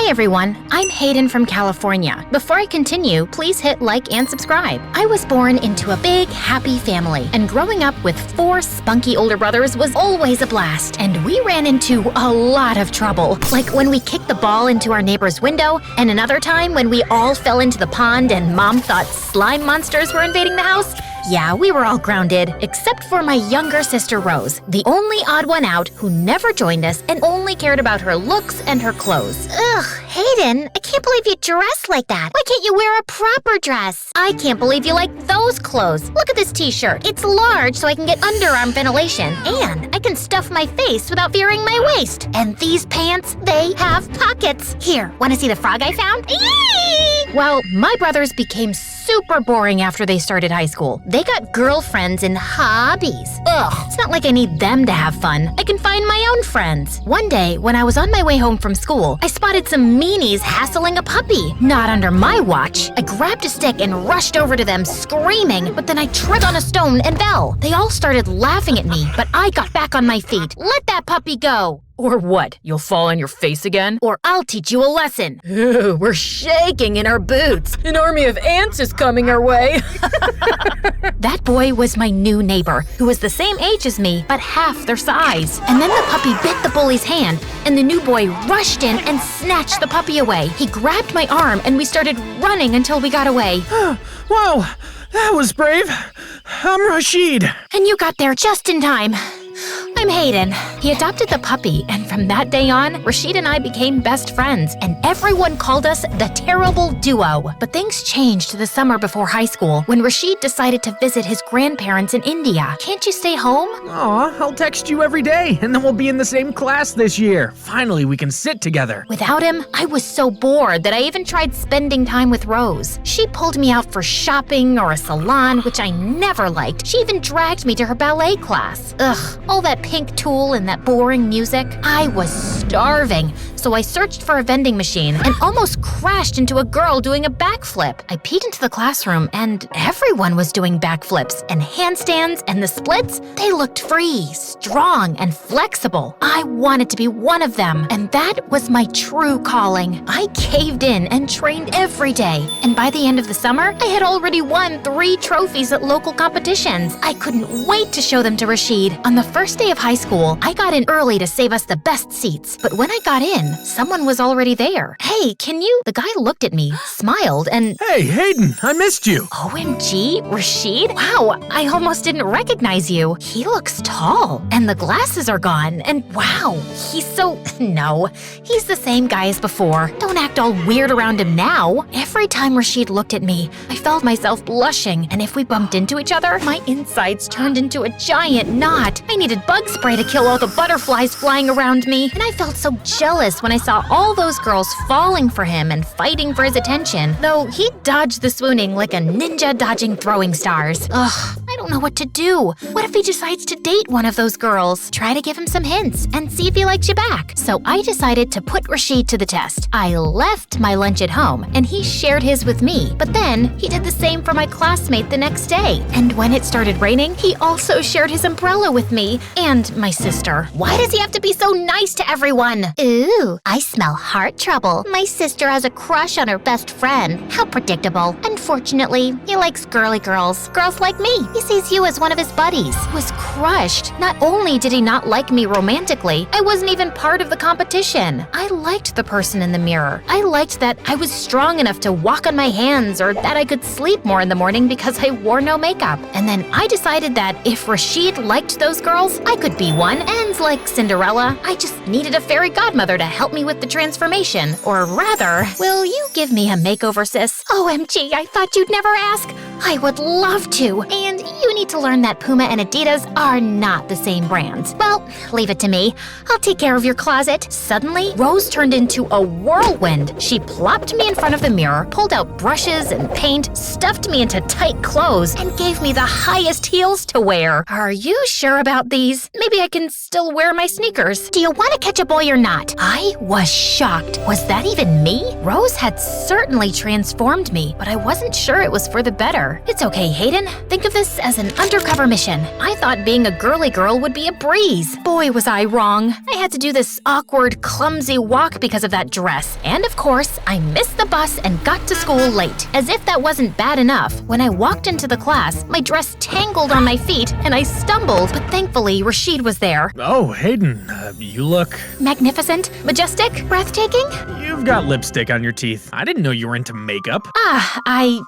Hey everyone, I'm Hayden from California. Before I continue, please hit like and subscribe. I was born into a big, happy family, and growing up with 4 spunky older brothers was always a blast. And we ran into a lot of trouble, like when we kicked the ball into our neighbor's window, and another time when we all fell into the pond and Mom thought slime monsters were invading the house. Yeah, we were all grounded, except for my younger sister Rose, the only odd one out who never joined us and only cared about her looks and her clothes. Ugh, Hayden, I can't believe you dress like that. Why can't you wear a proper dress? I can't believe you like those clothes. Look at this t-shirt. It's large so I can get underarm ventilation, and I can stuff my face without veering my waist. And these pants, they have pockets. Here, want to see the frog I found? Eee! Well, my brothers became super boring after they started high school. They got girlfriends and hobbies. Ugh, it's not like I need them to have fun. I can find my own friends. One day, when I was on my way home from school, I spotted some meanies hassling a puppy. Not under my watch. I grabbed a stick and rushed over to them, screaming, but then I tripped on a stone and fell. They all started laughing at me, but I got back on my feet. Let that puppy go! Or what? You'll fall on your face again? Or I'll teach you a lesson. Ooh, we're shaking in our boots. An army of ants is coming our way. That boy was my new neighbor, who was the same age as me, but half their size. And then the puppy bit the bully's hand, and the new boy rushed in and snatched the puppy away. He grabbed my arm, and we started running until we got away. Wow, that was brave. I'm Rashid. And you got there just in time. I'm Hayden. He adopted the puppy, and from that day on, Rashid and I became best friends, and everyone called us the Terrible Duo. But things changed the summer before high school when Rashid decided to visit his grandparents in India. Can't you stay home? Aw, I'll text you every day, and then we'll be in the same class this year. Finally, we can sit together. Without him, I was so bored that I even tried spending time with Rose. She pulled me out for shopping or a salon, which I never liked. She even dragged me to her ballet class. Ugh, all that pink tulle and that boring music. I was starving, so I searched for a vending machine and almost crashed into a girl doing a backflip. I peeked into the classroom and everyone was doing backflips and handstands, and the splits, they looked free, strong, and flexible. I wanted to be one of them, and that was my true calling. I caved in and trained every day, and by the end of the summer, I had already won 3 trophies at local competitions. I couldn't wait to show them to Rashid. On the first day of high school, I got in early to save us the best seats, but when I got in, someone was already there. Hey, can you? The guy looked at me, smiled, and Hey, Hayden, I missed you. OMG, Rashid? Wow, I almost didn't recognize you. He looks tall, and the glasses are gone, and wow, he's so… No, he's the same guy as before. Don't act all weird around him now. Every time Rashid looked at me, I felt myself blushing, and if we bumped into each other, my insides turned into a giant knot. I needed bug spray to kill all the butterflies flying around me, and I felt so jealous when I saw all those girls falling for him and fighting for his attention, though he dodged the swooning like a ninja dodging throwing stars. Ugh, I don't know what to do. What if he decides to date one of those girls? Try to give him some hints and see if he likes you back. So I decided to put Rashid to the test. I left my lunch at home, and he shared his with me, but then he did the same for my classmate the next day. And when it started raining, he also shared his umbrella with me and my sister. Why does he have to be so nice to everyone? Ooh, I smell heart trouble. My sister has a crush on her best friend. How predictable. Unfortunately, he likes girly girls. Girls like me. He sees you as one of his buddies. I was crushed. Not only did he not like me romantically, I wasn't even part of the competition. I liked the person in the mirror. I liked that I was strong enough to walk on my hands, or that I could sleep more in the morning because I wore no makeup. And then I decided that if Rashid liked those girls, I could be one. And like Cinderella, I just needed a fairy godmother to help me with the transformation. Or rather, will you give me a makeover, sis? OMG, I thought you'd never ask. I would love to. And you need to learn that Puma and Adidas are not the same brands. Well, leave it to me. I'll take care of your closet. Suddenly, Rose turned into a whirlwind. She plopped me in front of the mirror, pulled out brushes and paint, stuffed me into tight clothes, and gave me the highest heels to wear. Are you sure about these? Maybe I can still wear my sneakers. Do you want to catch a boy or not? I was shocked. Was that even me? Rose had certainly transformed me, but I wasn't sure it was for the better. It's okay, Hayden. Think of this as an an undercover mission. I thought being a girly girl would be a breeze. Boy, was I wrong. I had to do this awkward, clumsy walk because of that dress. And of course, I missed the bus and got to school late. As if that wasn't bad enough, when I walked into the class, my dress tangled on my feet and I stumbled, but thankfully Rashid was there. Oh, Hayden, you look... Magnificent, majestic, breathtaking? You've got lipstick on your teeth. I didn't know you were into makeup.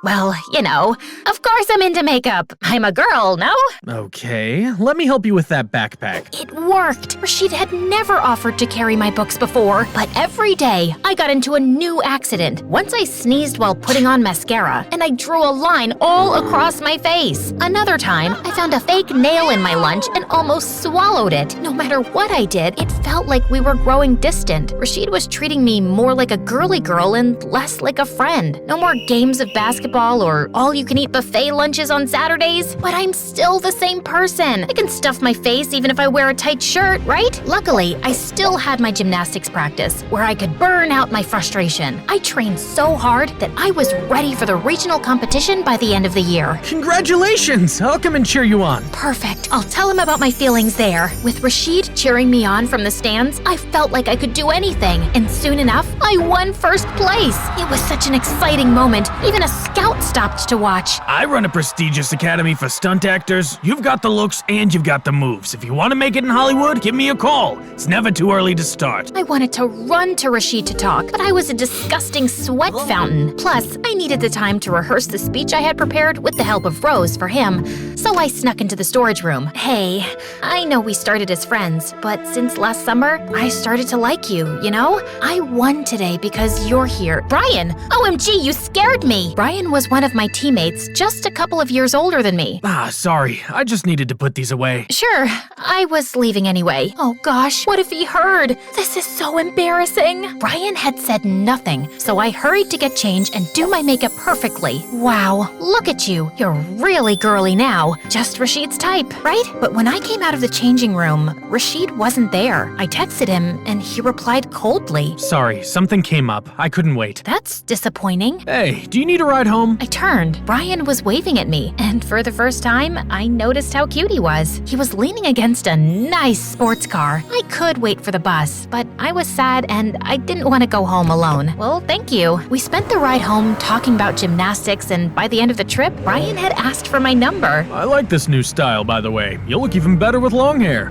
Well, you know, of course I'm into makeup. I'm a girl, no? Okay, let me help you with that backpack. It worked. Rashid had never offered to carry my books before, but every day I got into a new accident. Once I sneezed while putting on mascara, and I drew a line all across my face. Another time, I found a fake nail in my lunch and almost swallowed it. No matter what I did, it felt like we were growing distant. Rashid was treating me more like a girly girl and less like a friend. No more games of basketball or all-you-can-eat buffet lunches on Saturdays, but I'm still the same person. I can stuff my face even if I wear a tight shirt, right? Luckily, I still had my gymnastics practice where I could burn out my frustration. I trained so hard that I was ready for the regional competition by the end of the year. Congratulations! I'll come and cheer you on. Perfect. I'll tell him about my feelings there. With Rashid cheering me on from the stands, I felt like I could do anything, and soon enough, I won first place. It was such an exciting moment. Even a scout stopped to watch. I run a prestigious academy for stunt actors. You've got the looks and you've got the moves. If you want to make it in Hollywood, give me a call. It's never too early to start. I wanted to run to Rashid to talk, but I was a disgusting sweat fountain. Plus, I needed the time to rehearse the speech I had prepared with the help of Rose for him. So I snuck into the storage room. Hey, I know we started as friends, but since last summer, I started to like you, you know? I won today because you're here. Brian! OMG, you scared me! Brian was one of my teammates, just a couple of years older than me. Sorry. I just needed to put these away. Sure, I was leaving anyway. Oh gosh, what if he heard? This is so embarrassing. Brian had said nothing, so I hurried to get changed and do my makeup perfectly. Wow, look at you. You're really girly now. Just Rashid's type, right? But when I came out of the changing room, Rashid wasn't there. I texted him and he replied coldly. Sorry, something came up. I couldn't wait. That's disappointing. Hey, do you need a ride home? I turned. Brian was waving at me, and for the first time, I noticed how cute he was. He was leaning against a nice sports car. I could wait for the bus, but I was sad and I didn't want to go home alone. Well, thank you. We spent the ride home talking about gymnastics, and by the end of the trip, Brian had asked for my number. I like this new style, by the way. You'll look even better with long hair.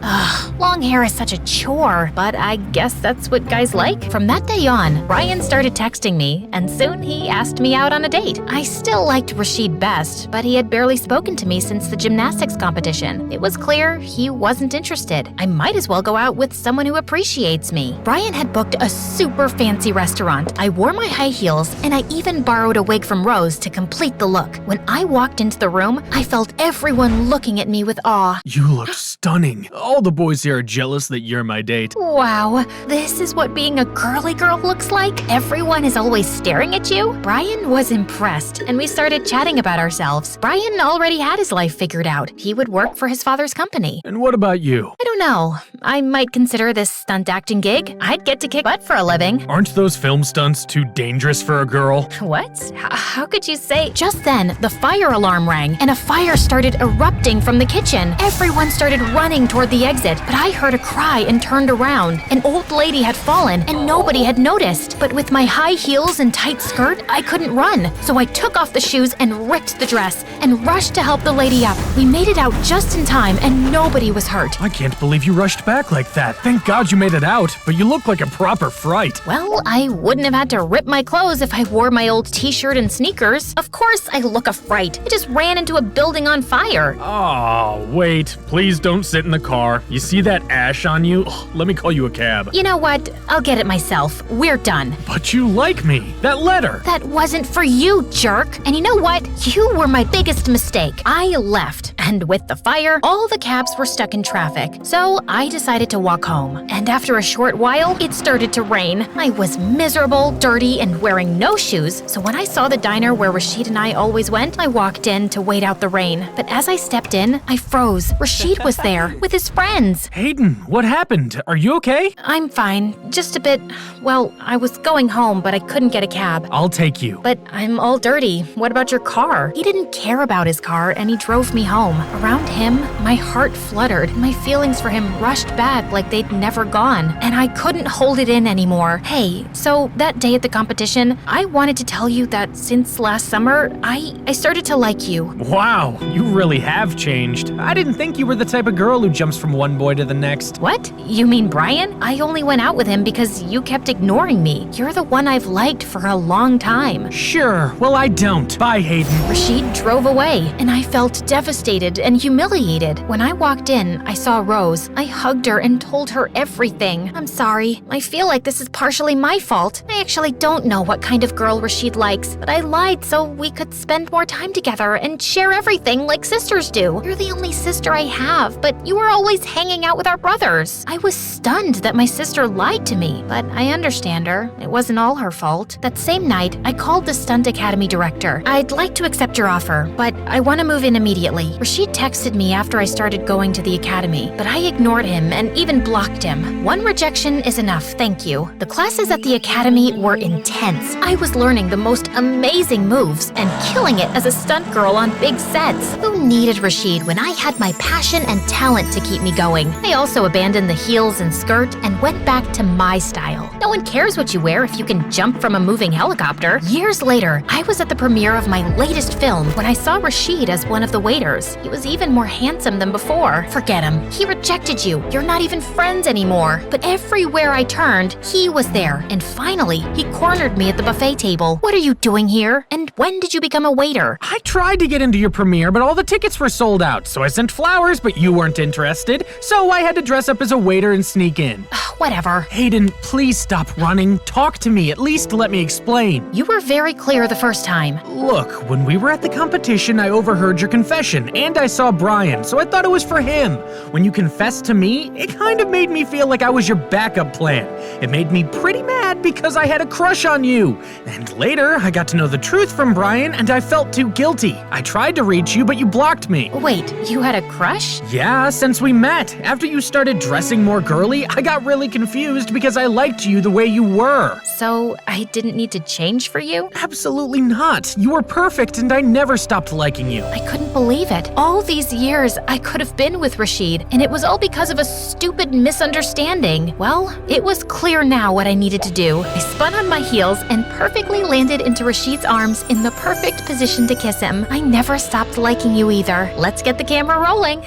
Long hair is such a chore, but I guess that's what guys like. From that day on, Brian started texting me, and soon he asked me out on a date. I still liked Rashid best, but he had barely spoken to me since the gymnastics competition. It was clear he wasn't interested. I might as well go out with someone who appreciates me. Brian had booked a super fancy restaurant. I wore my high heels, and I even borrowed a wig from Rose to complete the look. When I walked into the room, I felt everyone looking at me with awe. You look stunning. All the boys here are jealous that you're my date. Wow, this is what being a girly girl looks like? Everyone is always staring at you? Brian was impressed, and we started chatting about ourselves. Brian already had his life figured out. He would work for his father's company. And what about you? I don't know. I might consider this stunt acting gig. I'd get to kick butt for a living. Aren't those film stunts too dangerous for a girl? What? How could you say? Just then, the fire alarm rang, and a fire started erupting from the kitchen. Everyone started running toward the exit, but I heard a cry and turned around. An old lady had fallen, and nobody had noticed. But with my high heels and tight skirt, I couldn't run. So I took off the shoes and ripped the dress and rushed to help the lady up. We made it out just in time, and nobody was hurt. I can't believe you rushed back like that. Thank God you made it out, but you look like a proper fright. Well, I wouldn't have had to rip my clothes if I wore my old t-shirt and sneakers. Of course I look a fright. I just ran into a building on fire. Oh, wait. Please don't sit in the car. You see that ash on you? Ugh, let me call you a cab. You know what? I'll get it myself. We're done. But you like me. That letter. That wasn't for you, jerk. And you know what? You were my biggest mistake. I left. And with the fire, all the cabs were stuck in traffic. So I decided to walk home. And after a short while, it started to rain. I was miserable, dirty, and wearing no shoes. So when I saw the diner where Rashid and I always went, I walked in to wait out the rain. But as I stepped in, I froze. Rashid was there with his friends. Hayden, what happened? Are you okay? I'm fine. Just a bit, well, I was going home, but I couldn't get a cab. I'll take you. But I'm all dirty. What about your car? He didn't care about his car, and he drove me home. room. Around him, my heart fluttered. My feelings for him rushed back like they'd never gone, and I couldn't hold it in anymore. Hey, so that day at the competition, I wanted to tell you that since last summer, I started to like you. Wow, you really have changed. I didn't think you were the type of girl who jumps from one boy to the next. What? You mean Brian? I only went out with him because you kept ignoring me. You're the one I've liked for a long time. Sure, well I don't. Bye, Hayden. Rashid drove away, and I felt devastated and humiliated. When I walked in, I saw Rose. I hugged her and told her everything. I'm sorry. I feel like this is partially my fault. I actually don't know what kind of girl Rashid likes, but I lied so we could spend more time together and share everything like sisters do. You're the only sister I have, but you were always hanging out with our brothers. I was stunned that my sister lied to me, but I understand her. It wasn't all her fault. That same night, I called the Stunt Academy director. I'd like to accept your offer, but I want to move in immediately. Rashid texted me after I started going to the academy, but I ignored him and even blocked him. One rejection is enough, thank you. The classes at the academy were intense. I was learning the most amazing moves and killing it as a stunt girl on big sets. Who needed Rashid when I had my passion and talent to keep me going? I also abandoned the heels and skirt and went back to my style. No one cares what you wear if you can jump from a moving helicopter. Years later, I was at the premiere of my latest film when I saw Rashid as one of the waiters. He was even more handsome than before. Forget him. He rejected you. You're not even friends anymore. But everywhere I turned, he was there. And finally, he cornered me at the buffet table. What are you doing here? And when did you become a waiter? I tried to get into your premiere, but all the tickets were sold out, so I sent flowers, but you weren't interested, so I had to dress up as a waiter and sneak in. Whatever. Hayden, please stop running. Talk to me, at least let me explain. You were very clear the first time. Look, when we were at the competition, I overheard your confession, and I saw Brian, so I thought it was for him. When you confessed to me, it kind of made me feel like I was your backup plan. It made me pretty mad because I had a crush on you. And later, I got to know the truth from Brian, and I felt too guilty. I tried to reach you, but you blocked me. Wait, you had a crush? Yeah, since we met. After you started dressing more girly, I got really confused because I liked you the way you were. So I didn't need to change for you? Absolutely not. You were perfect, and I never stopped liking you. I couldn't believe it. All these years, I could have been with Rashid, and it was all because of a stupid misunderstanding. Well, it was clear now what I needed to do. I spun on my heels and perfectly landed into Rashid's arms in the perfect position to kiss him. I never stopped liking you either. Let's get the camera rolling.